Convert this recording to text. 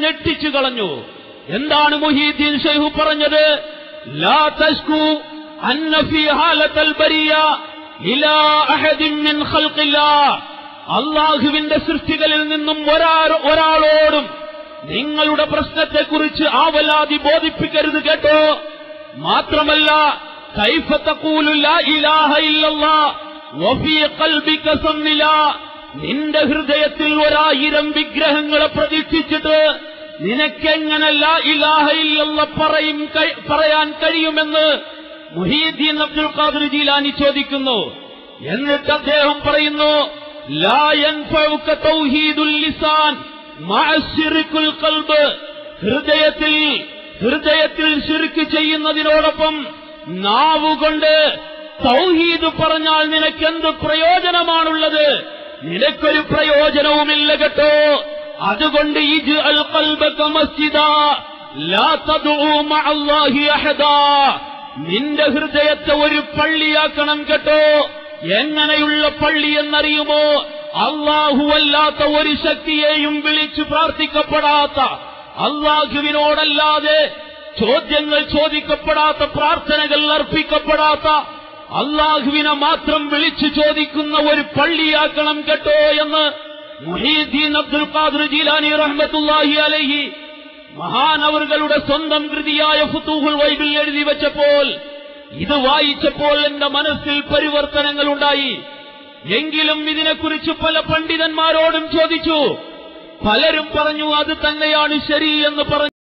ഞെട്ടിച്ചു കളഞ്ഞു. എന്താണ് മുഹീദ്ദീൻ ശൈഖ് പറഞ്ഞത്? ലാ തശ്കു അന്ന ഫീ ഹാലത്തൽ ബരിയ ഇലാ അഹദിൻ മിൻ ഖൽഖില്ലാഹ്. അല്ലാഹുവിന്റെ സൃഷ്ടികളിൽ നിന്നും ഒരാളോടും നിങ്ങളുടെ പ്രശ്നത്തെക്കുറിച്ച് ആവലാതി ബോധിപ്പിക്കരുത് കേട്ടോ. മാത്രമല്ല കൈഫ തഖൂലു ലാ ഇലാഹ ഇല്ലല്ലാഹ് വഫീ ഖൽബിക സമ്മിലാ. നിന്റെ ഹൃദയത്തിൽ 1000 വിഗ്രഹങ്ങളെ പ്രതിഷ്ഠിച്ചിട്ട് നിനക്കെങ്ങനെ ലാ ഇലാഹ ഇല്ലല്ലാഹ് പറയാൻ കഴിയുമെന്ന് മുഹീദ്ദീൻ അബ്ദുൽ ഖാദിർ ജീലാനി ചോദിക്കുന്നു. എന്നിട്ട് അദ്ദേഹം പറയുന്നു, ലാ യൻഫഉക തൗഹീദുൽ ലിസാൻ മഅ ശിർകുൽ ഖൽബ്. ഹൃദയത്തിൽ ശിർക്ക് ചെയ്യുന്നതിനോടൊപ്പം നാവുകൊണ്ട് തൗഹീദ് പറഞ്ഞാൽ നിനക്കെന്ത് പ്രയോജനമാണുള്ളത്? നിനക്കൊരു പ്രയോജനവുമില്ല കേട്ടോ. അതുകൊണ്ട് ഇജ്അൽ ഖൽബക മസ്ജിദാ ലാ തദ്ഉ മഅല്ലാഹി അഹദാ. നിന്റെ ഹൃദയത്തെ ഒരു പള്ളിയാക്കണം കേട്ടോ. എങ്ങനെയുള്ള പള്ളി എന്നറിയുമോ? അല്ലാഹുവല്ലാത്ത ഒരു ശക്തിയെയും വിളിച്ചു പ്രാർത്ഥിക്കപ്പെടാത്ത, അല്ലാഹുവിനോടല്ലാതെ ചോദ്യങ്ങൾ ചോദിക്കപ്പെടാത്ത, പ്രാർത്ഥനകൾ അർപ്പിക്കപ്പെടാത്ത, അല്ലാഹുവിനെ മാത്രം വിളിച്ചു ചോദിക്കുന്ന ഒരു പള്ളിയാക്കണം കേട്ടോ എന്ന് മുഹീദ്ദീൻ അബ്ദുൽ ഖാദിർ ജീലാനി റഹ്മത്തുള്ളാഹി അലൈഹി മഹാനവറുകളുടെ സ്വന്തം കൃതിയായ ഫുതൂഹുൽ ഗൈബിൽ എഴുതി വെച്ചപ്പോൾ, ഇത് വായിച്ചപ്പോൾ എന്റെ മനസ്സിൽ പരിവർത്തനങ്ങൾ ഉണ്ടായി. എങ്കിലും ഇതിനെക്കുറിച്ച് പല പണ്ഡിതന്മാരോടും ചോദിച്ചു. പലരും പറഞ്ഞു അത് തന്നെയാണ് ശരി എന്ന് പറഞ്ഞു.